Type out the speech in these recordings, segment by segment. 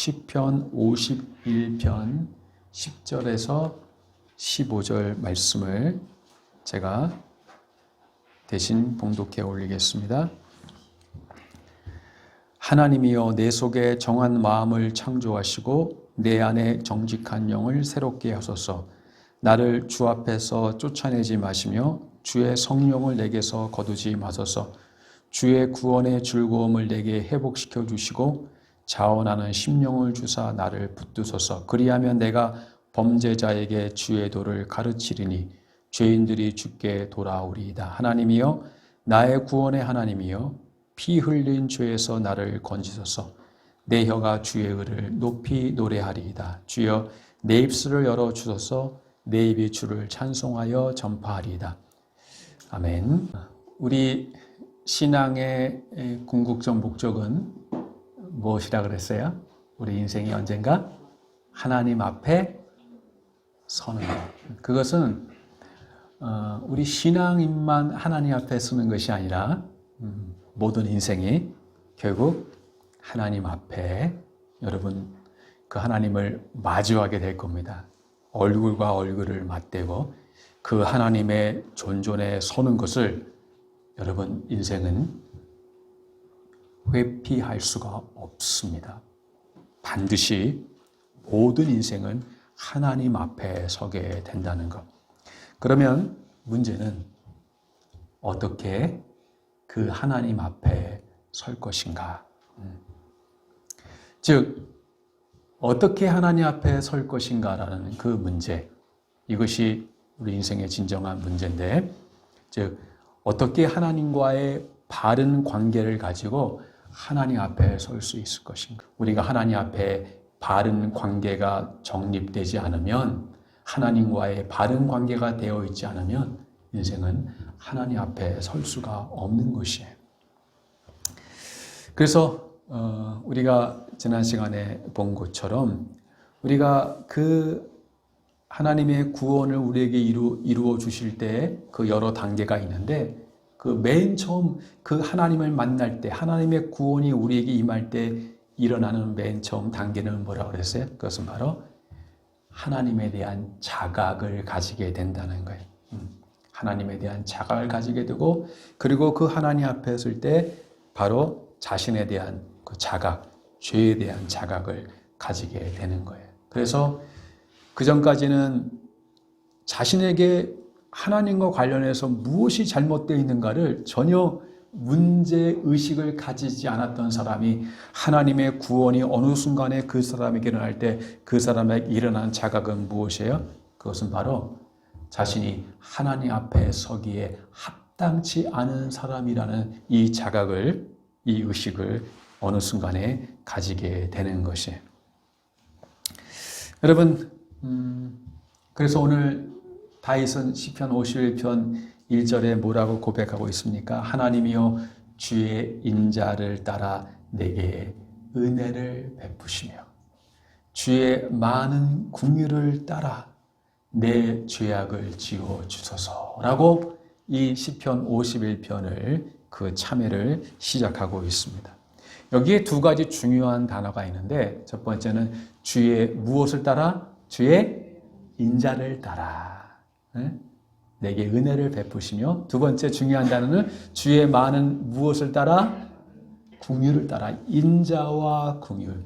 시편 51편 10절에서 15절 말씀을 제가 대신 봉독해 올리겠습니다. 하나님이여 내 속에 정한 마음을 창조하시고 내 안에 정직한 영을 새롭게 하소서. 나를 주 앞에서 쫓아내지 마시며 주의 성령을 내게서 거두지 마소서. 주의 구원의 즐거움을 내게 회복시켜 주시고 자원하는 심령을 주사 나를 붙드소서. 그리하면 내가 범죄자에게 주의 도를 가르치리니 죄인들이 주께 돌아오리이다. 하나님이여 나의 구원의 하나님이여 피 흘린 죄에서 나를 건지소서. 내 혀가 주의 의를 높이 노래하리이다. 주여 내 입술을 열어 주소서. 내 입이 주를 찬송하여 전파하리이다. 아멘. 우리 신앙의 궁극적 목적은 무엇이라 그랬어요? 우리 인생이 언젠가 하나님 앞에 서는 것. 그것은 우리 신앙인만 하나님 앞에 서는 것이 아니라 모든 인생이 결국 하나님 앞에 여러분 그 하나님을 마주하게 될 겁니다. 얼굴과 얼굴을 맞대고 그 하나님의 존존에 서는 것을 여러분 인생은 회피할 수가 없습니다. 반드시 모든 인생은 하나님 앞에 서게 된다는 것. 그러면 문제는 어떻게 그 하나님 앞에 설 것인가? 즉 어떻게 하나님 앞에 설 것인가라는 그 문제, 이것이 우리 인생의 진정한 문제인데, 즉 어떻게 하나님과의 바른 관계를 가지고 하나님 앞에 설 수 있을 것인가? 우리가 하나님 앞에 바른 관계가 정립되지 않으면, 하나님과의 바른 관계가 되어 있지 않으면 인생은 하나님 앞에 설 수가 없는 것이에요. 그래서 우리가 지난 시간에 본 것처럼 우리가 그 하나님의 구원을 우리에게 이루어 주실 때 그 여러 단계가 있는데, 그 맨 처음 그 하나님을 만날 때, 하나님의 구원이 우리에게 임할 때 일어나는 맨 처음 단계는 뭐라고 그랬어요? 그것은 바로 하나님에 대한 자각을 가지게 된다는 거예요. 하나님에 대한 자각을 가지게 되고, 그리고 그 하나님 앞에 설 때 바로 자신에 대한 그 자각, 죄에 대한 자각을 가지게 되는 거예요. 그래서 그 전까지는 자신에게 하나님과 관련해서 무엇이 잘못되어 있는가를 전혀 문제의식을 가지지 않았던 사람이 하나님의 구원이 어느 순간에 그 사람에게 일어날 때 그 사람에게 일어난 자각은 무엇이에요? 그것은 바로 자신이 하나님 앞에 서기에 합당치 않은 사람이라는 이 자각을, 이 의식을 어느 순간에 가지게 되는 것이에요. 여러분, 그래서 오늘 다윗은 시편 51편 1절에 뭐라고 고백하고 있습니까? 하나님이여 주의 인자를 따라 내게 은혜를 베푸시며 주의 많은 긍휼을 따라 내 죄악을 지워 주소서라고 이 시편 51편을 그 참회를 시작하고 있습니다. 여기에 두 가지 중요한 단어가 있는데, 첫 번째는 주의 무엇을 따라? 주의 인자를 따라 내게 은혜를 베푸시며, 두 번째 중요한 단어는 주의 많은 무엇을 따라? 긍휼을 따라. 인자와 긍휼.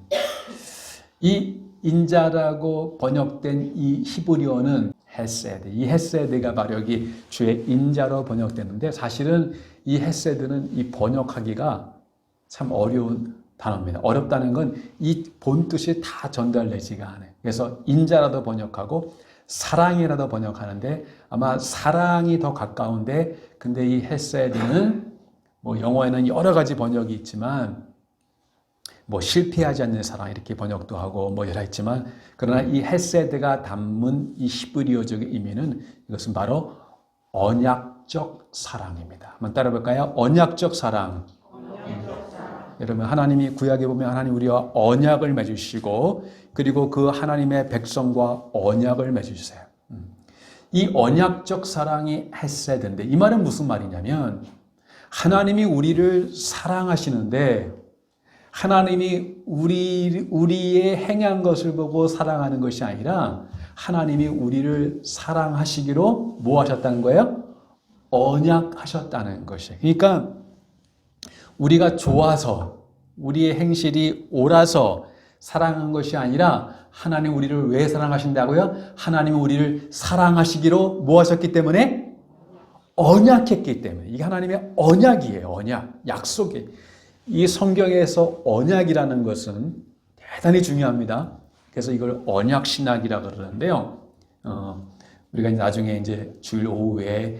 이 인자라고 번역된 이 히브리어는 헤세드. 이 헤세드가 바로 여기 주의 인자로 번역되는데, 사실은 이 헤세드는 이 번역하기가 참 어려운 단어입니다. 어렵다는 건 이 본뜻이 다 전달되지가 않아요. 그래서 인자라도 번역하고 사랑이라도 번역하는데, 아마 사랑이 더 가까운데, 근데 이 헤세드는 뭐 영어에는 여러 가지 번역이 있지만 뭐 실패하지 않는 사랑 이렇게 번역도 하고 뭐 여러 있지만, 그러나 이 헤세드가 담은 이 히브리어적 의미는 이것은 바로 언약적 사랑입니다. 한번 따라 볼까요? 언약적 사랑. 여러분, 하나님이 구약에 보면 하나님 우리와 언약을 맺으시고, 그리고 그 하나님의 백성과 언약을 맺으세요. 이 언약적 사랑이 헤세드인데, 이 말은 무슨 말이냐면 하나님이 우리를 사랑하시는데 하나님이 우리의 행한 것을 보고 사랑하는 것이 아니라 하나님이 우리를 사랑하시기로 뭐 하셨다는 거예요? 언약하셨다는 것이에요. 그러니까 우리가 좋아서 우리의 행실이 옳아서 사랑한 것이 아니라 하나님 우리를 왜 사랑하신다고요? 하나님이 우리를 사랑하시기로 뭐 하셨기 때문에? 언약했기 때문에. 이게 하나님의 언약이에요. 언약. 약속이. 이 성경에서 언약이라는 것은 대단히 중요합니다. 그래서 이걸 언약신학이라고 그러는데요. 우리가 나중에 이제 주일 오후에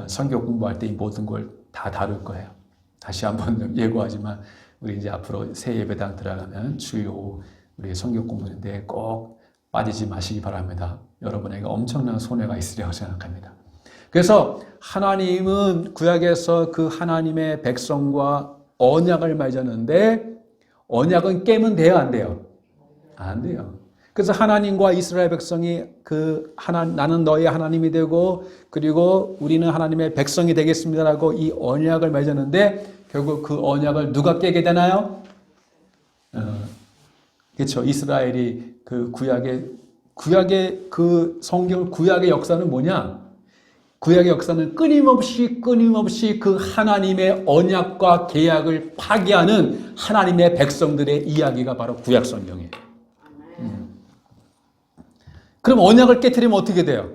성경 공부할 때 이 모든 걸 다 다룰 거예요. 다시 한번 예고하지만 우리 이제 앞으로 새 예배당 들어가면 주일 오후 우리 성경 공부인데 꼭 빠지지 마시기 바랍니다. 여러분에게 엄청난 손해가 있으리라고 생각합니다. 그래서 하나님은 구약에서 그 하나님의 백성과 언약을 맺었는데 언약은 깨면 돼요, 안 돼요? 안 돼요. 그래서 하나님과 이스라엘 백성이 나는 너의 하나님이 되고 그리고 우리는 하나님의 백성이 되겠습니다라고 이 언약을 맺었는데 결국 그 언약을 누가 깨게 되나요? 그렇죠. 이스라엘이 그 구약의 그 성경 구약의 역사는 뭐냐? 구약의 역사는 끊임없이 그 하나님의 언약과 계약을 파기하는 하나님의 백성들의 이야기가 바로 구약 성경이에요. 그럼 언약을 깨트리면 어떻게 돼요?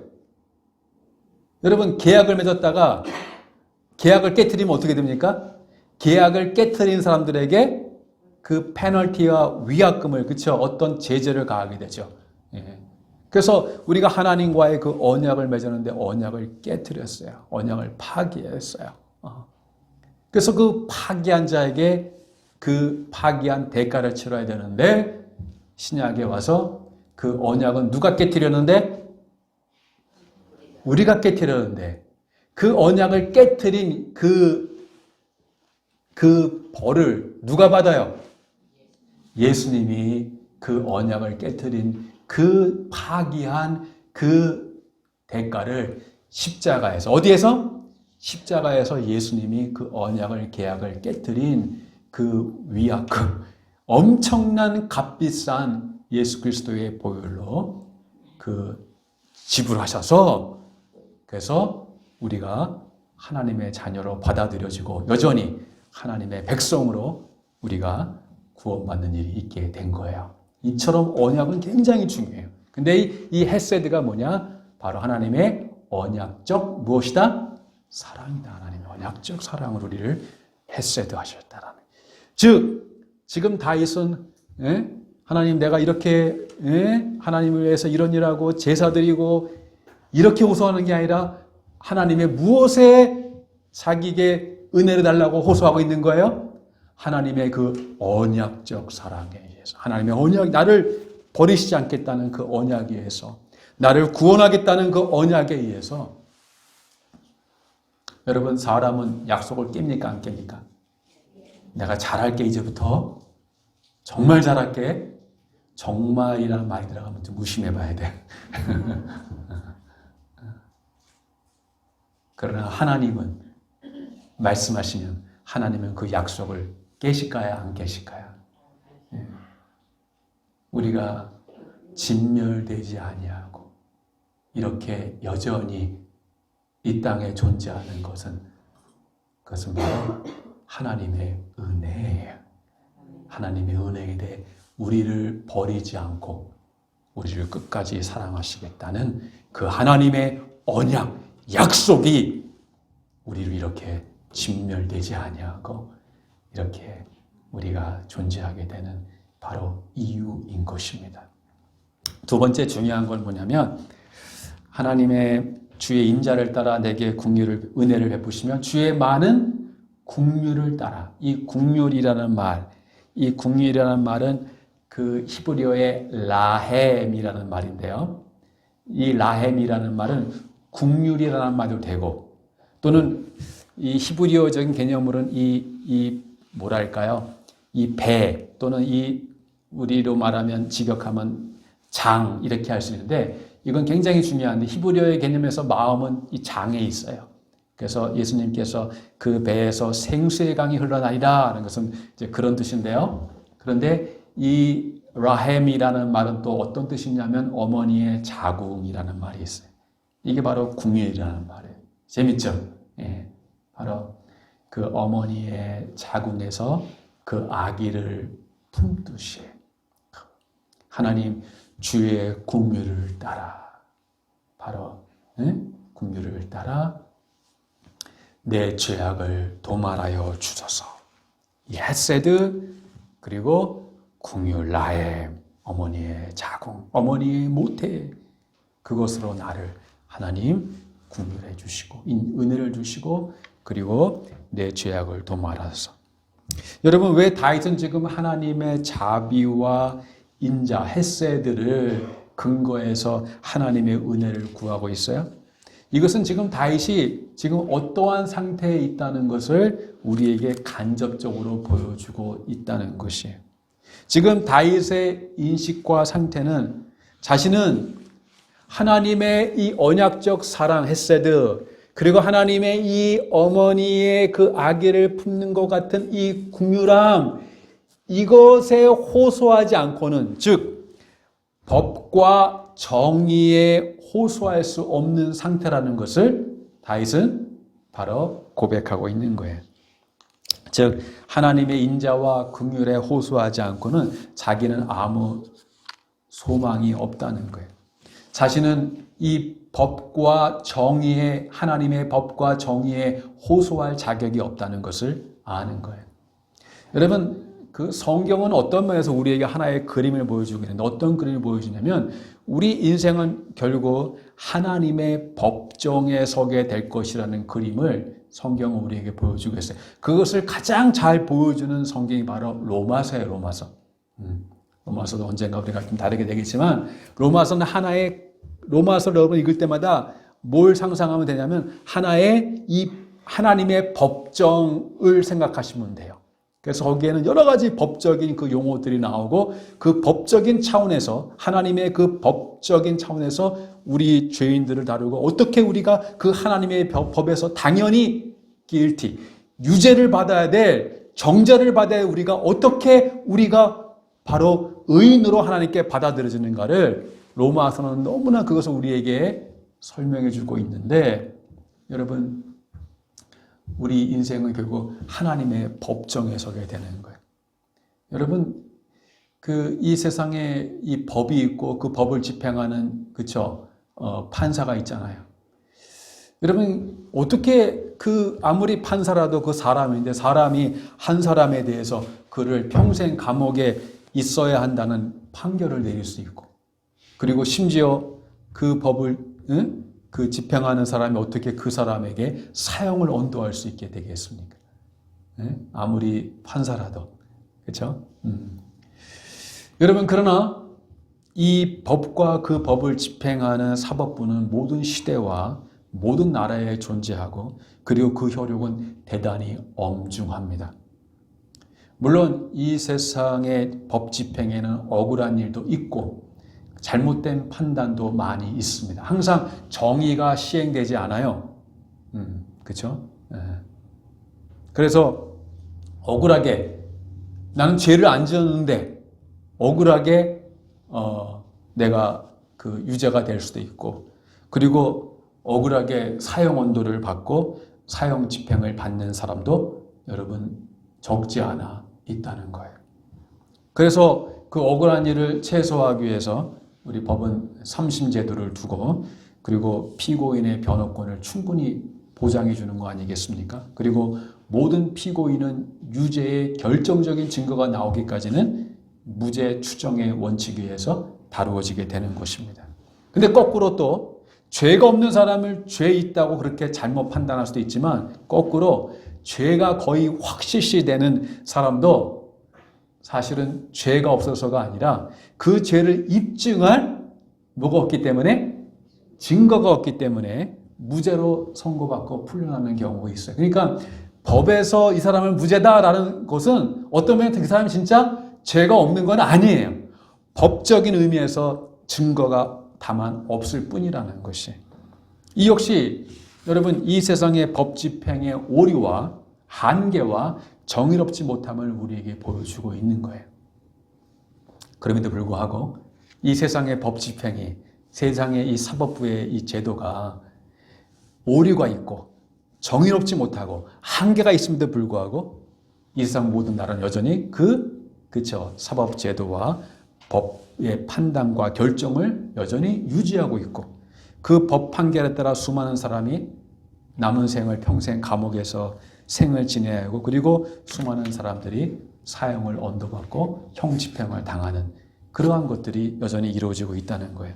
여러분 계약을 맺었다가 계약을 깨트리면 어떻게 됩니까? 계약을 깨트린 사람들에게 그 페널티와 위약금을 그쵸 어떤 제재를 가하게 되죠. 예. 그래서 우리가 하나님과의 그 언약을 맺었는데 언약을 깨트렸어요. 언약을 파기했어요. 그래서 그 파기한 자에게 그 파기한 대가를 치러야 되는데 신약에 와서 그 언약은 누가 깨트렸는데? 우리가 깨트렸는데 그 언약을 깨트린 그 벌을 누가 받아요? 예수님이 그 언약을 깨트린 그 파기한 그 대가를 십자가에서 어디에서? 십자가에서 예수님이 그 언약을 계약을 깨트린 그 위약금 엄청난 값비싼 예수 그리스도의 보혈로 그 지불하셔서 그래서 우리가 하나님의 자녀로 받아들여지고 여전히 하나님의 백성으로 우리가 구원받는 일이 있게 된 거예요. 이처럼 언약은 굉장히 중요해요. 근데 이 헤세드가 뭐냐? 바로 하나님의 언약적 무엇이다? 사랑이다. 하나님의 언약적 사랑으로 우리를 헤세드 하셨다라는. 즉 지금 다윗은 하나님 내가 이렇게 하나님을 위해서 이런 일하고 제사 드리고 이렇게 호소하는 게 아니라 하나님의 무엇에 자기에게 은혜를 달라고 호소하고 있는 거예요? 하나님의 그 언약적 사랑에 의해서 하나님의 언약 나를 버리시지 않겠다는 그 언약에 의해서 나를 구원하겠다는 그 언약에 의해서 여러분 사람은 약속을 깹니까 안 깹니까? 내가 잘할게 이제부터 정말 잘할게 정말이라는 말이 들어가면 좀 무심해 봐야 돼. 그러나 하나님은 말씀하시면 하나님은 그 약속을 깨실까요? 안 깨실까요? 우리가 진멸되지 아니하고 이렇게 여전히 이 땅에 존재하는 것은 바로 하나님의 은혜예요. 하나님의 은혜에 대해 우리를 버리지 않고 우리를 끝까지 사랑하시겠다는 그 하나님의 언약, 약속이 우리를 이렇게 진멸되지 아니하고 이렇게 우리가 존재하게 되는 바로 이유인 것입니다. 두 번째 중요한 건 뭐냐면 하나님의 주의 인자를 따라 내게 은혜를 베푸시면 주의 많은 국률을 따라 이 국률이라는 말은 그 히브리어의 라헴이라는 말인데요. 이 라헴이라는 말은 국률이라는 말도 되고 또는 이 히브리어적인 개념으로는 이 뭐랄까요? 이 배 또는 우리로 말하면 직역하면 장 이렇게 할 수 있는데 이건 굉장히 중요한데 히브리어의 개념에서 마음은 이 장에 있어요. 그래서 예수님께서 그 배에서 생수의 강이 흘러나리라 하는 것은 이제 그런 뜻인데요. 그런데 이 라햄이라는 말은 또 어떤 뜻이냐면 어머니의 자궁이라는 말이 있어요. 이게 바로 궁율이라는 말이에요. 재밌죠? 예, 바로 그 어머니의 자궁에서 그 아기를 품듯이 하나님 주의 궁율을 따라 바로 궁율을 따라 내 죄악을 도말하여 주소서. 헤세드 그리고 궁율 라햄 어머니의 자궁 어머니의 모태 그것으로 나를 하나님 궁율해 주시고 은혜를 주시고 그리고 내 죄악을 도말하소서. 여러분 왜 다윗은 지금 하나님의 자비와 인자 헤세드를 근거해서 하나님의 은혜를 구하고 있어요? 이것은 지금 다윗이 지금 어떠한 상태에 있다는 것을 우리에게 간접적으로 보여주고 있다는 것이에요. 지금 다윗의 인식과 상태는 자신은 하나님의 이 언약적 사랑 헤세드 그리고 하나님의 이 어머니의 그 아기를 품는 것 같은 이 궁유람 이것에 호소하지 않고는 즉 법과 정의에 호소할 수 없는 상태라는 것을 다윗은 바로 고백하고 있는 거예요. 즉 하나님의 인자와 긍휼에 호소하지 않고는 자기는 아무 소망이 없다는 거예요. 자신은 이 법과 정의에 하나님의 법과 정의에 호소할 자격이 없다는 것을 아는 거예요. 여러분 그 성경은 어떤 면에서 우리에게 하나의 그림을 보여주고 있는데 어떤 그림을 보여주냐면 우리 인생은 결국 하나님의 법정에 서게 될 것이라는 그림을 성경은 우리에게 보여주고 있어요. 그것을 가장 잘 보여주는 성경이 바로 로마서예요. 로마서도 언젠가 우리가 좀 다르게 되겠지만 로마서는 로마서를 여러분 읽을 때마다 뭘 상상하면 되냐면 하나의 이 하나님의 법정을 생각하시면 돼요. 그래서 거기에는 여러 가지 법적인 그 용어들이 나오고 그 법적인 차원에서 하나님의 그 법적인 차원에서 우리 죄인들을 다루고 어떻게 우리가 그 하나님의 법에서 당연히 guilty, 유죄를 받아야 될 정죄를 받아야 우리가 어떻게 우리가 바로 의인으로 하나님께 받아들여지는가를 로마서는 너무나 그것을 우리에게 설명해 주고 있는데 여러분 우리 인생은 결국 하나님의 법정에 서게 되는 거예요. 여러분, 이 세상에 이 법이 있고 그 법을 집행하는, 판사가 있잖아요. 여러분, 어떻게 아무리 판사라도 그 사람인데 사람이 한 사람에 대해서 그를 평생 감옥에 있어야 한다는 판결을 내릴 수 있고, 그리고 심지어 그 법을, 그 집행하는 사람이 어떻게 그 사람에게 사형을 언도할 수 있게 되겠습니까? 아무리 판사라도. 그렇죠? 여러분 그러나 이 법과 그 법을 집행하는 사법부는 모든 시대와 모든 나라에 존재하고 그리고 그 효력은 대단히 엄중합니다. 물론 이 세상의 법 집행에는 억울한 일도 있고 잘못된 판단도 많이 있습니다. 항상 정의가 시행되지 않아요. 그렇죠? 그래서 억울하게 나는 죄를 안 지었는데 억울하게 내가 그 유죄가 될 수도 있고 그리고 억울하게 사형 언도를 받고 사형 집행을 받는 사람도 여러분 적지 않아 있다는 거예요. 그래서 그 억울한 일을 최소화하기 위해서 우리 법은 3심 제도를 두고 그리고 피고인의 변호권을 충분히 보장해 주는 거 아니겠습니까? 그리고 모든 피고인은 유죄의 결정적인 증거가 나오기까지는 무죄 추정의 원칙에 의해서 다루어지게 되는 것입니다. 근데 거꾸로 또 죄가 없는 사람을 죄 있다고 그렇게 잘못 판단할 수도 있지만 거꾸로 죄가 거의 확실시되는 사람도 사실은 죄가 없어서가 아니라 그 죄를 입증할 뭐가 없기 때문에 증거가 없기 때문에 무죄로 선고받고 풀려나는 경우가 있어요. 그러니까 법에서 이 사람을 무죄다라는 것은 어떤 면에서 그 사람이 진짜 죄가 없는 건 아니에요. 법적인 의미에서 증거가 다만 없을 뿐이라는 것이. 이 역시 여러분 이 세상의 법 집행의 오류와 한계와 정의롭지 못함을 우리에게 보여주고 있는 거예요. 그럼에도 불구하고 이 세상의 법 집행이, 세상의 이 사법부의 이 제도가 오류가 있고 정의롭지 못하고 한계가 있음에도 불구하고 이 세상 모든 나라는 여전히 그쵸, 사법 제도와 법의 판단과 결정을 여전히 유지하고 있고, 그 법 판결에 따라 수많은 사람이 남은 생을 평생 감옥에서 생을 지내야 하고, 그리고 수많은 사람들이 사형을 언도받고 형 집행을 당하는 그러한 것들이 여전히 이루어지고 있다는 거예요.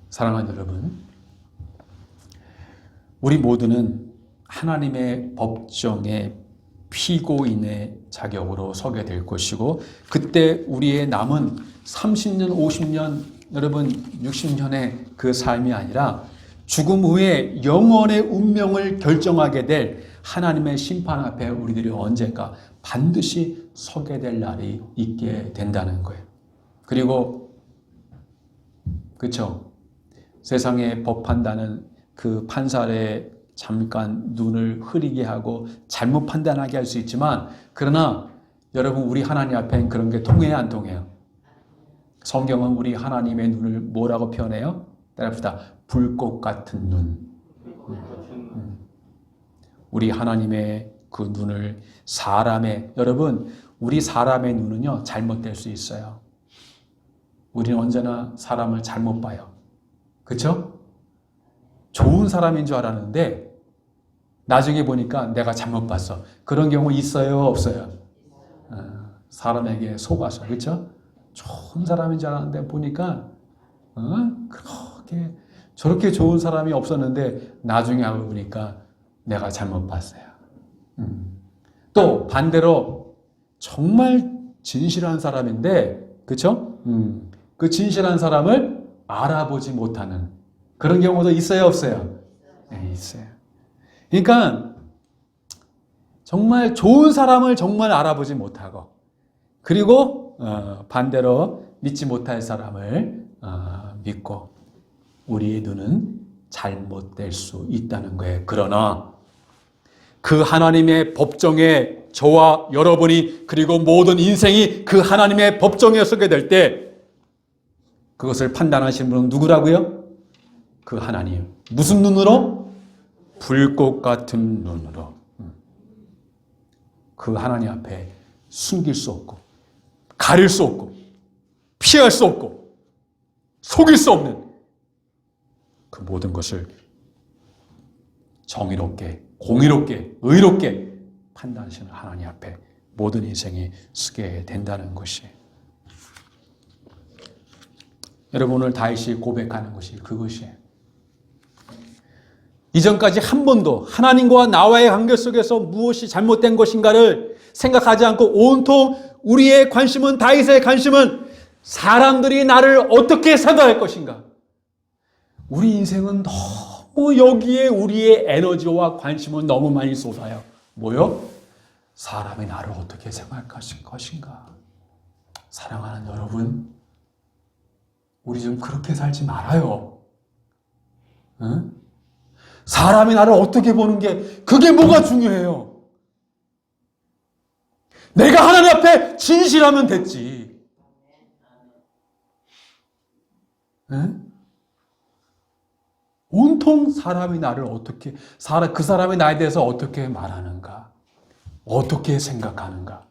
사랑하는 여러분, 우리 모두는 하나님의 법정에 피고인의 자격으로 서게 될 것이고, 그때 우리의 남은 30년, 50년, 여러분 60년의 그 삶이 아니라 죽음 후에 영원의 운명을 결정하게 될 하나님의 심판 앞에 우리들이 언젠가 반드시 서게 될 날이 있게 된다는 거예요. 그리고 그렇죠. 세상의 법 판단은 그 판사의 잠깐 눈을 흐리게 하고 잘못 판단하게 할 수 있지만, 그러나 여러분, 우리 하나님 앞엔 그런 게 통해야 안 통해요? 성경은 우리 하나님의 눈을 뭐라고 표현해요? 따라합시다. 불꽃 같은 눈. 우리 하나님의 그 눈을 여러분, 우리 사람의 눈은요, 잘못될 수 있어요. 우리는 언제나 사람을 잘못 봐요. 그렇죠? 좋은 사람인 줄 알았는데 나중에 보니까 내가 잘못 봤어. 그런 경우 있어요, 없어요? 사람에게 속아서, 그렇죠? 좋은 사람인 줄 알았는데 보니까 그렇게 저렇게 좋은 사람이 없었는데 나중에 알고 보니까 내가 잘못 봤어요. 또 반대로 정말 진실한 사람인데, 그렇죠? 그 진실한 사람을 알아보지 못하는 그런 경우도 있어요, 없어요? 네, 있어요. 그러니까 정말 좋은 사람을 정말 알아보지 못하고, 그리고 반대로 믿지 못할 사람을 믿고, 우리의 눈은 잘못될 수 있다는 거예요. 그러나 그 하나님의 법정에 저와 여러분이, 그리고 모든 인생이 그 하나님의 법정에 서게 될 때 그것을 판단하시는 분은 누구라고요? 그 하나님. 무슨 눈으로? 불꽃 같은 눈으로. 그 하나님 앞에 숨길 수 없고, 가릴 수 없고, 피할 수 없고, 속일 수 없는 그 모든 것을 정의롭게, 공의롭게, 의롭게 판단하시는 하나님 앞에 모든 인생이 서게 된다는 것이, 여러분, 오늘 다윗이 고백하는 것이 그것이에요. 이전까지 한 번도 하나님과 나와의 관계 속에서 무엇이 잘못된 것인가를 생각하지 않고 온통 우리의 관심은, 다윗의 관심은 사람들이 나를 어떻게 생각할 것인가. 우리 인생은 너무 여기에 우리의 에너지와 관심은 너무 많이 쏟아요. 뭐요? 사람이 나를 어떻게 생각할 것인가. 사랑하는 여러분, 우리 좀 그렇게 살지 말아요. 응? 사람이 나를 어떻게 보는 게, 그게 뭐가 중요해요? 내가 하나님 앞에 진실하면 됐지. 응? 온통 사람이 나를 어떻게, 그 사람이 나에 대해서 어떻게 말하는가, 어떻게 생각하는가,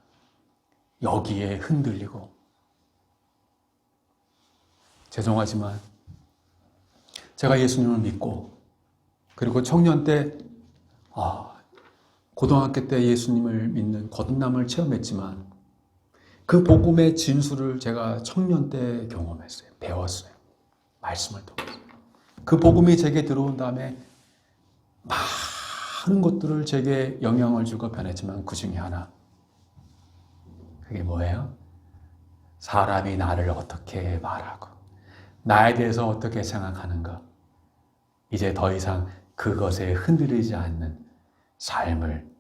여기에 흔들리고. 죄송하지만 제가 예수님을 믿고, 그리고 청년 때, 고등학교 때 예수님을 믿는 거듭남을 체험했지만 그 복음의 진수를 제가 청년 때 경험했어요. 배웠어요. 말씀을 통해서. 그 복음이 제게 들어온 다음에 많은 것들을 제게 영향을 주고 변했지만, 그 중에 하나, 그게 뭐예요? 사람이 나를 어떻게 말하고 나에 대해서 어떻게 생각하는가, 이제 더 이상 그것에 흔들리지 않는 삶을,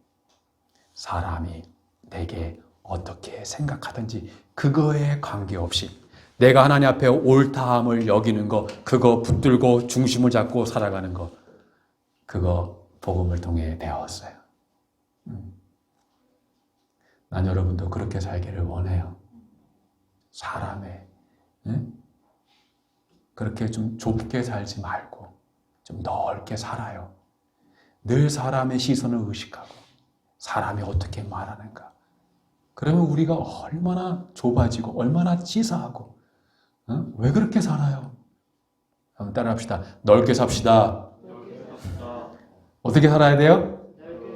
사람이 내게 어떻게 생각하든지 그거에 관계없이 내가 하나님 앞에 옳다함을 여기는 거, 그거 붙들고 중심을 잡고 살아가는 거, 그거 복음을 통해 배웠어요. 난 여러분도 그렇게 살기를 원해요. 사람의 그렇게 좀 좁게 살지 말고 좀 넓게 살아요. 늘 사람의 시선을 의식하고 사람이 어떻게 말하는가. 그러면 우리가 얼마나 좁아지고 얼마나 치사하고 왜 그렇게 살아요? 한번 따라합시다. 넓게 삽시다. 어떻게 살아야 돼요?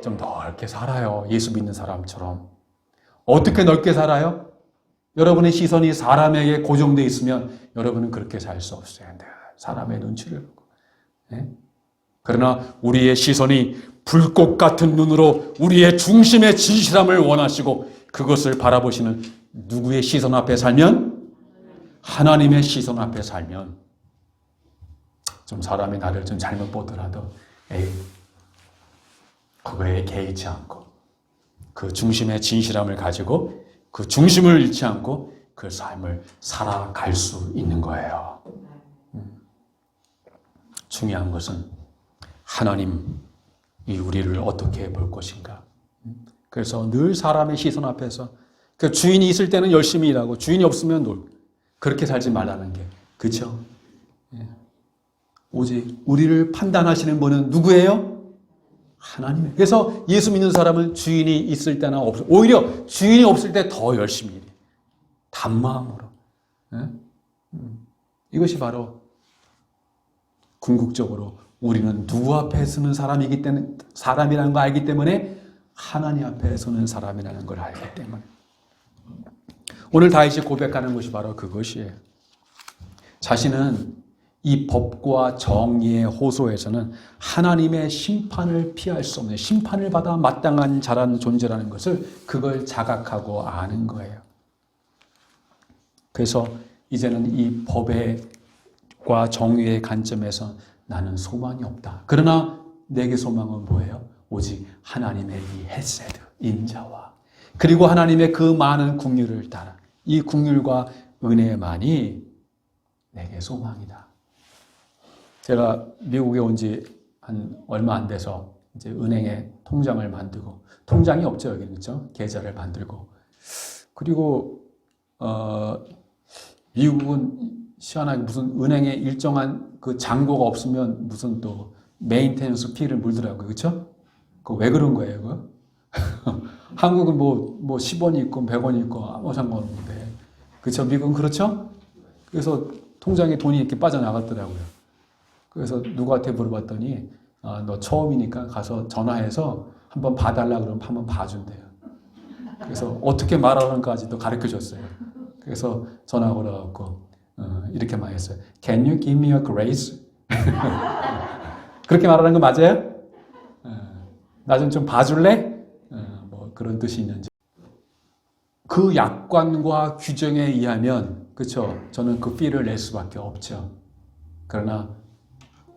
좀 넓게 살아요. 예수 믿는 사람처럼. 어떻게 넓게 살아요? 여러분의 시선이 사람에게 고정되어 있으면 여러분은 그렇게 살 수 없어요. 사람의 눈치를 보고. 그러나 우리의 시선이 불꽃 같은 눈으로 우리의 중심의 진실함을 원하시고 그것을 바라보시는 누구의 시선 앞에 살면? 하나님의 시선 앞에 살면 좀 사람이 나를 좀 잘못 보더라도 그거에 개의치 않고 그 중심의 진실함을 가지고 그 중심을 잃지 않고 그 삶을 살아갈 수 있는 거예요. 중요한 것은 하나님이 우리를 어떻게 볼 것인가. 그래서 늘 사람의 시선 앞에서 그 주인이 있을 때는 열심히 일하고 주인이 없으면 놀고 그렇게 살지 말라는 게 그렇죠? 오직 우리를 판단하시는 분은 누구예요? 하나님이에요. 그래서 예수 믿는 사람은 주인이 있을 때나 오히려 주인이 없을 때 더 열심히 일해요. 단마음으로. 이것이 바로 궁극적으로 우리는 누구 앞에 서는 사람이기 때문에 사람이라는 걸 알기 때문에 하나님 앞에 서는 사람이라는 걸 알기 때문에 오늘 다윗이 고백하는 것이 바로 그것이에요. 자신은 이 법과 정의의 호소에서는 하나님의 심판을 피할 수 없는 심판을 받아 마땅한 자라는 존재라는 것을 그걸 자각하고 아는 거예요. 그래서 이제는 이 법과 정의의 관점에서 나는 소망이 없다. 그러나 내게 소망은 뭐예요? 오직 하나님의 이 헤세드, 인자와 그리고 하나님의 그 많은 긍휼을 따라 이 긍휼과 은혜만이 내게 소망이다. 제가 미국에 온 지 한 얼마 안 돼서 이제 은행에 통장을 만들고 통장이 없죠 여기 그렇죠? 계좌를 만들고 그리고 미국은 시원하게 무슨 은행에 일정한 그 잔고가 없으면 무슨 또 메인테넌스 피를 물더라고요. 그렇죠? 그 왜 그런 거예요, 그거? 한국은 뭐 10원이 있고 100원이 있고 아무 상관없는데. 그렇죠? 미국은 그렇죠? 그래서 통장에 돈이 이렇게 빠져나갔더라고요. 그래서 누구한테 물어봤더니 너 처음이니까 가서 전화해서 한번 봐달라 그러면 한번 봐준대요. 그래서 어떻게 말하는가까지도 가르쳐줬어요. 그래서 전화 걸어갖고 이렇게 말했어요. Can you give me a grace? 그렇게 말하는 거 맞아요? 나 좀 봐줄래? 뭐 그런 뜻이 있는지. 그 약관과 규정에 의하면 그렇죠. 저는 그 fee를 낼 수밖에 없죠. 그러나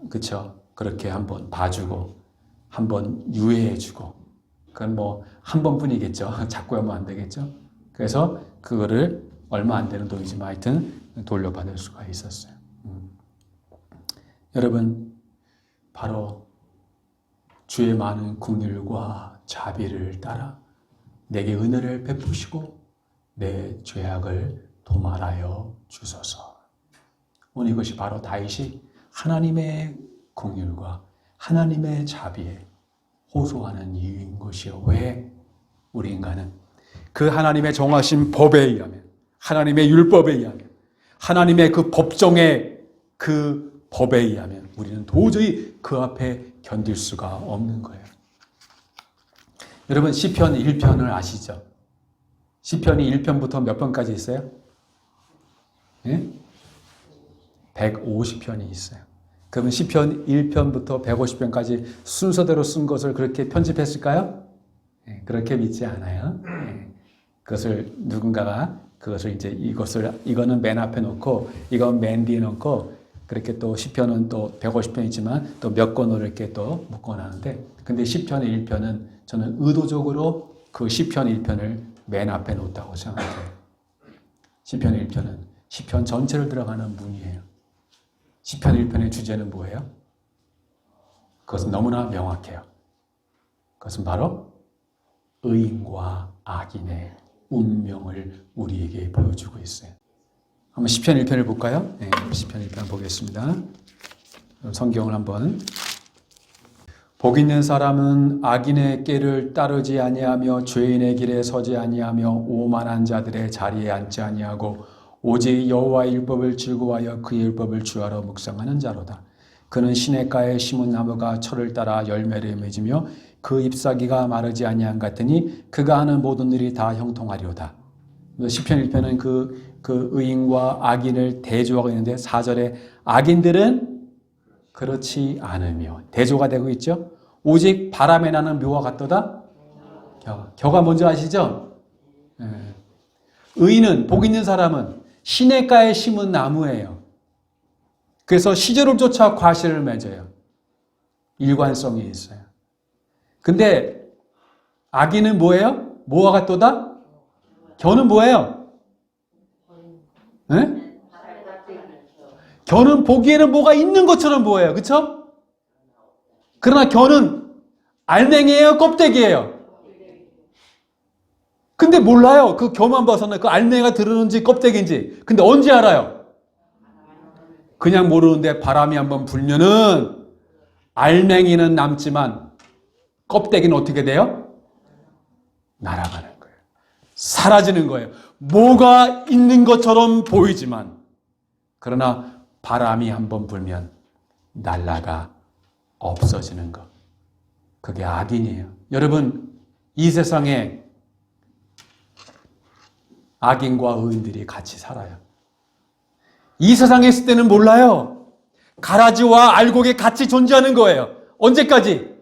그렇죠. 그렇게 한번 봐주고 한번 유예해주고 그건 뭐 한 번뿐이겠죠. 자꾸 하면 안 되겠죠. 그래서 그거를 얼마 안 되는 돈이지만 하여튼 돌려받을 수가 있었어요. 여러분 바로 주의 많은 긍휼과 자비를 따라 내게 은혜를 베푸시고 내 죄악을 도말하여 주소서. 오늘 이것이 바로 다윗이 하나님의 긍휼과 하나님의 자비에 호소하는 이유인 것이요. 왜 우리 인간은 그 하나님의 정하신 법에 의하면 하나님의 율법에 의하면 하나님의 그 법정의 그 법에 의하면 우리는 도저히 그 앞에 견딜 수가 없는 거예요. 여러분 시편 1편을 아시죠? 시편이 1편부터 몇 편까지 있어요? 네? 150편이 있어요. 그러면 시편 1편부터 150편까지 순서대로 쓴 것을 그렇게 편집했을까요? 네, 그렇게 믿지 않아요. 네. 그것을 누군가가 그것을 이제 이거는 맨 앞에 놓고 이건 맨 뒤에 놓고 그렇게 또 시편은 또 150편이지만 또 몇 권으로 이렇게 또 묶어놨는데 근데 시편의 1편은 저는 의도적으로 그 시편 1편을 맨 앞에 놓았다고 생각해요. 시편 1편은 시편 전체를 들어가는 문이에요. 시편 1편의 주제는 뭐예요? 그것은 너무나 명확해요. 그것은 바로 의인과 악인의 운명을 우리에게 보여주고 있어요. 한번 시편 1편을 볼까요? 네, 시편 1편 보겠습니다. 성경을 한번. 복 있는 사람은 악인의 꾀를 따르지 아니하며 죄인의 길에 서지 아니하며 오만한 자들의 자리에 앉지 아니하고 오직 여호와의 율법을 즐거워하여 그의 율법을 주하러 묵상하는 자로다. 그는 시냇가에 심은 나무가 철을 따라 열매를 맺으며 그 잎사귀가 마르지 아니한 같으니 그가 하는 모든 일이 다 형통하리로다. 시편 1편은 그 의인과 악인을 대조하고 있는데 4절에 악인들은 그렇지 않으며 대조가 되고 있죠. 오직 바람에 나는 묘와 같도다. 겨가 뭔지 아시죠? 의인은, 복 있는 사람은 시냇가에 심은 나무예요. 그래서 시절을 쫓아 과실을 맺어요. 일관성이 있어요. 근데 악인은 뭐예요? 뭐와 같도다? 겨는 뭐예요? 네? 겨는 보기에는 뭐가 있는 것처럼 보여요. 그렇죠? 그러나 겨는 알맹이에요? 껍데기예요? 근데 몰라요. 그 겨만 봐서는 그 알맹이가 들었는지 껍데기인지. 근데 언제 알아요? 그냥 모르는데 바람이 한번 불면은 알맹이는 남지만 껍데기는 어떻게 돼요? 날아가는 거예요. 사라지는 거예요. 뭐가 있는 것처럼 보이지만 그러나 바람이 한번 불면 날아가 없어지는 것. 그게 악인이에요. 여러분, 이 세상에 악인과 의인들이 같이 살아요. 이 세상에 있을 때는 몰라요. 가라지와 알곡이 같이 존재하는 거예요. 언제까지?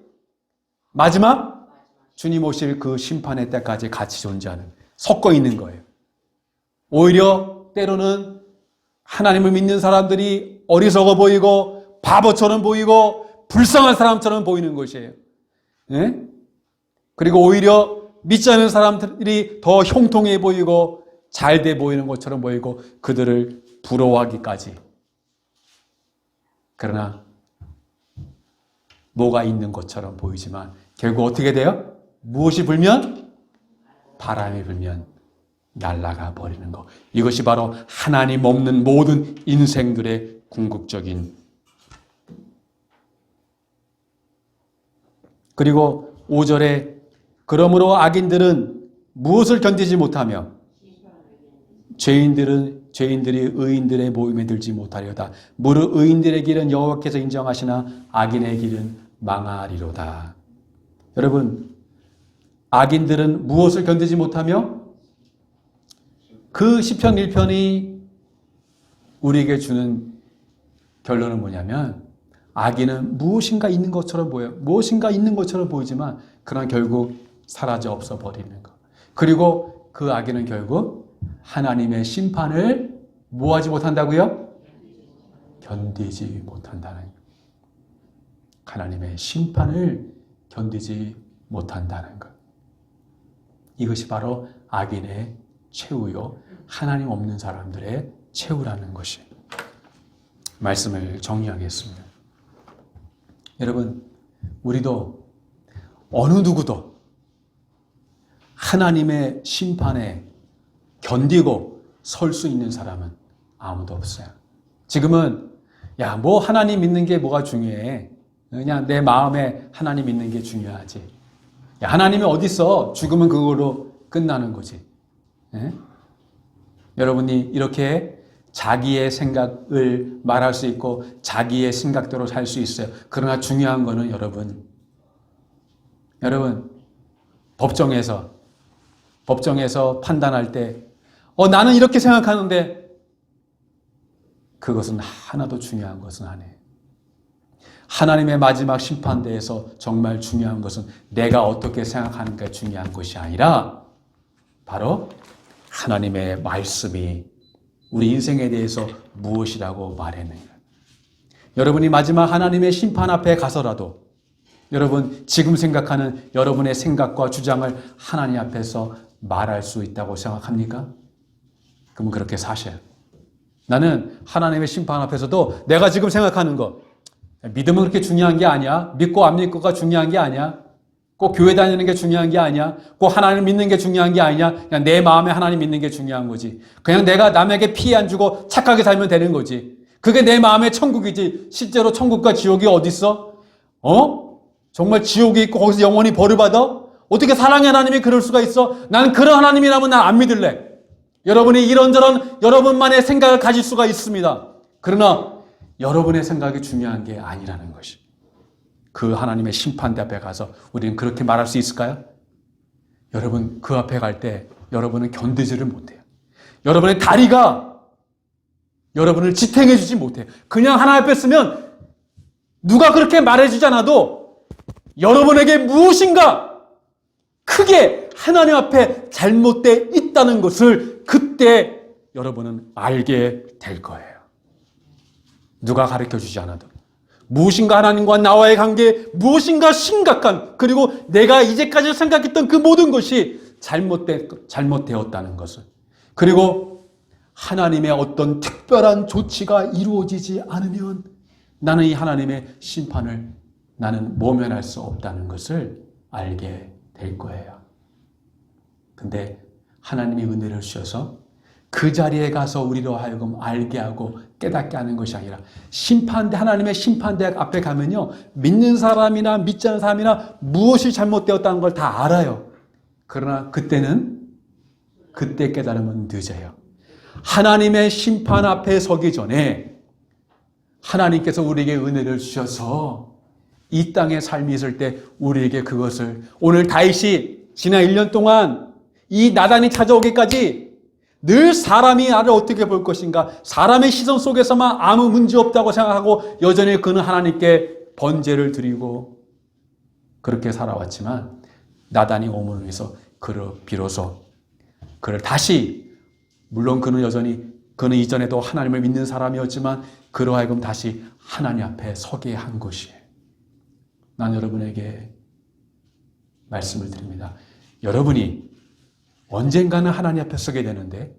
마지막 주님 오실 그 심판의 때까지 같이 존재하는, 섞어 있는 거예요. 오히려 때로는 하나님을 믿는 사람들이 어리석어 보이고 바보처럼 보이고 불쌍한 사람처럼 보이는 것이에요. 네? 그리고 오히려 믿지 않는 사람들이 더 형통해 보이고 잘 돼 보이는 것처럼 보이고 그들을 부러워하기까지. 그러나 뭐가 있는 것처럼 보이지만 결국 어떻게 돼요? 무엇이 불면? 바람이 불면 날아가 버리는 것. 이것이 바로 하나님 없는 모든 인생들의 궁극적인. 그리고 5절에 그러므로 악인들은 무엇을 견디지 못하며 죄인들이 의인들의 모임에 들지 못하려다. 무릇 의인들의 길은 여호와께서 인정하시나 악인의 길은 망하리로다. 여러분, 악인들은 무엇을 견디지 못하며 그 시편 1편이 우리에게 주는 결론은 뭐냐면 악인은 무엇인가 있는 것처럼 보여요. 무엇인가 있는 것처럼 보이지만 그러나 결국 사라져 없어 버리는 것. 그리고 그 악인은 결국 하나님의 심판을 뭐하지 못한다고요? 견디지 못한다는 것. 하나님의 심판을 견디지 못한다는 것. 이것이 바로 악인의 최후요, 하나님 없는 사람들의 최후라는 것이. 말씀을 정리하겠습니다. 여러분, 우리도 어느 누구도 하나님의 심판에 견디고 설 수 있는 사람은 아무도 없어요. 지금은 뭐 하나님 믿는 게 뭐가 중요해? 그냥 내 마음에 하나님 믿는 게 중요하지. 하나님이 어디 있어? 죽으면 그걸로 끝나는 거지. 예? 여러분이 이렇게 자기의 생각을 말할 수 있고 자기의 생각대로 살 수 있어요. 그러나 중요한 거는 여러분 법정에서 판단할 때 나는 이렇게 생각하는데 그것은 하나도 중요한 것은 아니에요. 하나님의 마지막 심판대에서 정말 중요한 것은 내가 어떻게 생각하는가 중요한 것이 아니라 바로 하나님의 말씀이 우리 인생에 대해서 무엇이라고 말했는가. 여러분이 마지막 하나님의 심판 앞에 가서라도 여러분 지금 생각하는 여러분의 생각과 주장을 하나님 앞에서 말할 수 있다고 생각합니까? 그럼 그렇게 사셔요. 나는 하나님의 심판 앞에서도 내가 지금 생각하는 것, 믿음은 그렇게 중요한 게 아니야. 믿고 안 믿고가 중요한 게 아니야. 꼭 교회 다니는 게 중요한 게 아니야. 꼭 하나님 믿는 게 중요한 게 아니야. 그냥 내 마음에 하나님 믿는 게 중요한 거지. 그냥 내가 남에게 피해 안 주고 착하게 살면 되는 거지. 그게 내 마음의 천국이지. 실제로 천국과 지옥이 어디 있어? 정말 지옥이 있고 거기서 영원히 벌을 받아? 어떻게 사랑의 하나님이 그럴 수가 있어? 나는 그런 하나님이라면 난 안 믿을래. 여러분이 이런저런 여러분만의 생각을 가질 수가 있습니다. 그러나 여러분의 생각이 중요한 게 아니라는 것이. 그 하나님의 심판대 앞에 가서 우리는 그렇게 말할 수 있을까요? 여러분, 그 앞에 갈 때 여러분은 견디지를 못해요. 여러분의 다리가 여러분을 지탱해 주지 못해요. 그냥 하나 앞에 쓰면 누가 그렇게 말해주지 않아도 여러분에게 무엇인가 크게 하나님 앞에 잘못되어 있다는 것을 그때 여러분은 알게 될 거예요. 누가 가르쳐 주지 않아도. 무엇인가 하나님과 나와의 관계, 무엇인가 심각한, 그리고 내가 이제까지 생각했던 그 모든 것이 잘못되었다는 것을. 그리고 하나님의 어떤 특별한 조치가 이루어지지 않으면 나는 이 하나님의 심판을 나는 모면할 수 없다는 것을 알게 될 거예요. 근데 하나님이 은혜를 주셔서 그 자리에 가서 우리로 하여금 알게 하고 깨닫게 하는 것이 아니라 하나님의 심판대 앞에 가면요, 믿는 사람이나 믿지 않는 사람이나 무엇이 잘못되었다는 걸 다 알아요. 그러나 그때 깨달으면 늦어요. 하나님의 심판 앞에 서기 전에 하나님께서 우리에게 은혜를 주셔서 이 땅의 삶이 있을 때 우리에게 그것을, 오늘 다윗이 지난 1년 동안 이 나단이 찾아오기까지 늘 사람이 나를 어떻게 볼 것인가, 사람의 시선 속에서만 아무 문제 없다고 생각하고 여전히 그는 하나님께 번제를 드리고 그렇게 살아왔지만 나단이 오므로 인해서 비로소 그를 다시, 물론 그는 이전에도 하나님을 믿는 사람이었지만 그로 하여금 다시 하나님 앞에 서게 한 것이에요. 난 여러분에게 말씀을 드립니다. 여러분이 언젠가는 하나님 앞에 서게 되는데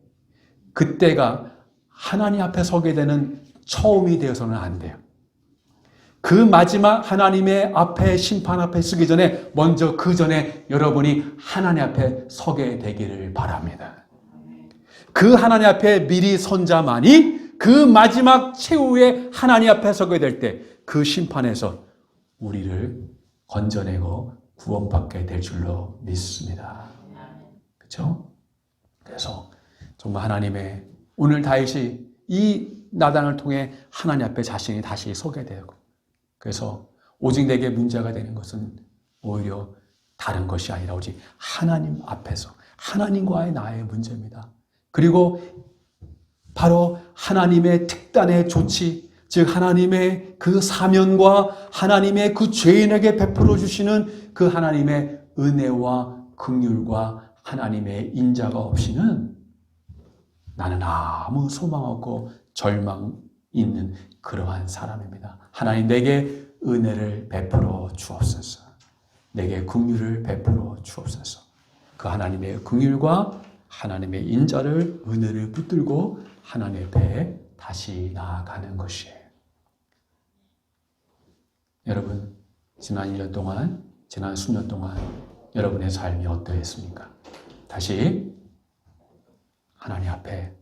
그때가 하나님 앞에 서게 되는 처음이 되어서는 안 돼요. 그 마지막 하나님의 앞에, 심판 앞에 서기 전에 먼저 그 전에 여러분이 하나님 앞에 서게 되기를 바랍니다. 그 하나님 앞에 미리 선 자만이 그 마지막 최후의 하나님 앞에 서게 될 때 그 심판에서 우리를 건져내고 구원받게 될 줄로 믿습니다. 그렇죠? 그래서 정말 하나님의, 오늘 다윗이 이 나단을 통해 하나님 앞에 자신이 다시 서게 되고, 그래서 오직 내게 문제가 되는 것은 오히려 다른 것이 아니라 오직 하나님 앞에서 하나님과의 나의 문제입니다. 그리고 바로 하나님의 특단의 조치, 즉 하나님의 그 사면과 하나님의 그 죄인에게 베풀어 주시는 그 하나님의 은혜와 긍휼과 하나님의 인자가 없이는 나는 아무 소망 없고 절망 있는 그러한 사람입니다. 하나님, 내게 은혜를 베풀어 주옵소서. 내게 긍휼을 베풀어 주옵소서. 그 하나님의 긍휼과 하나님의 인자를, 은혜를 붙들고 하나님 앞에 다시 나아가는 것이에요. 여러분, 지난 1년 동안, 지난 수년 동안 여러분의 삶이 어떠했습니까? 다시 하나님 앞에,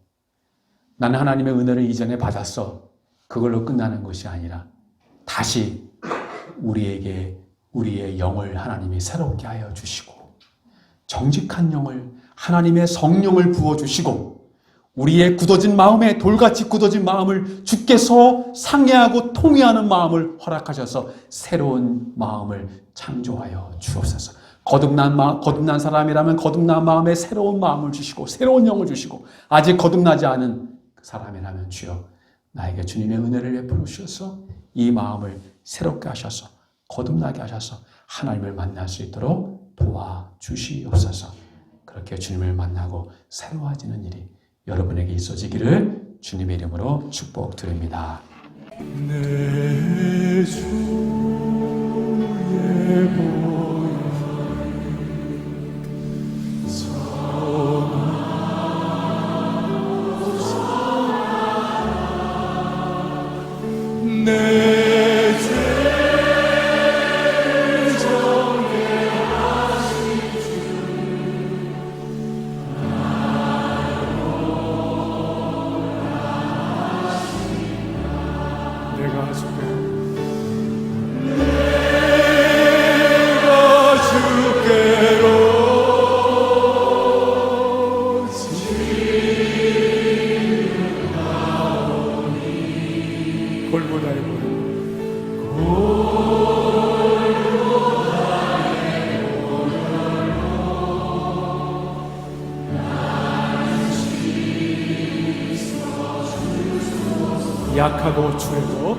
나는 하나님의 은혜를 이전에 받았어, 그걸로 끝나는 것이 아니라 다시 우리의 영을 하나님이 새롭게 하여 주시고 정직한 영을, 하나님의 성령을 부어주시고 우리의 굳어진 마음에, 돌같이 굳어진 마음을 주께서 상해하고 통회하는 마음을 허락하셔서 새로운 마음을 창조하여 주옵소서. 거듭난 사람이라면 거듭난 마음에 새로운 마음을 주시고 새로운 영을 주시고, 아직 거듭나지 않은 사람이라면 주여 나에게 주님의 은혜를 베풀어 주셔서 이 마음을 새롭게 하셔서 거듭나게 하셔서 하나님을 만날 수 있도록 도와주시옵소서. 그렇게 주님을 만나고 새로워지는 일이 여러분에게 있어지기를 주님의 이름으로 축복드립니다. 내 주의 내 죄 정에 내가 주께로 골고다의 무릎 약하고 주에도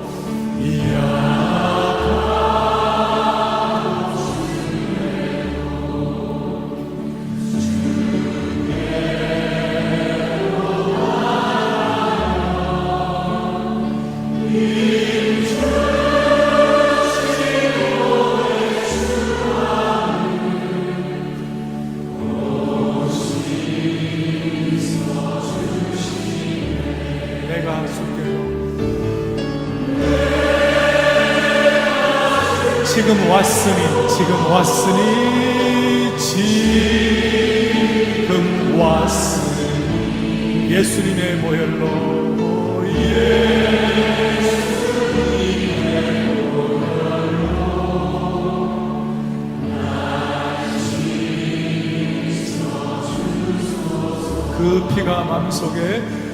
내가 주께로 지금 왔으니 예수님의 보혈로 그 피가 마음속에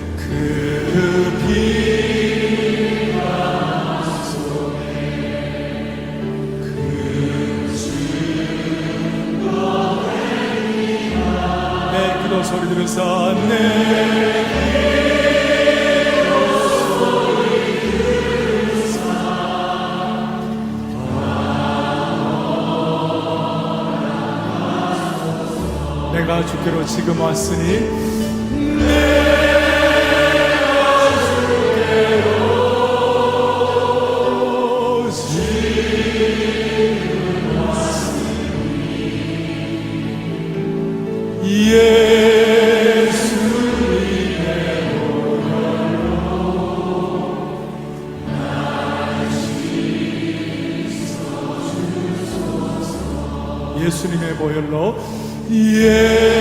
소리 들으사 내가 주께로 지금 왔으니 예수님의 보혈로 예수님의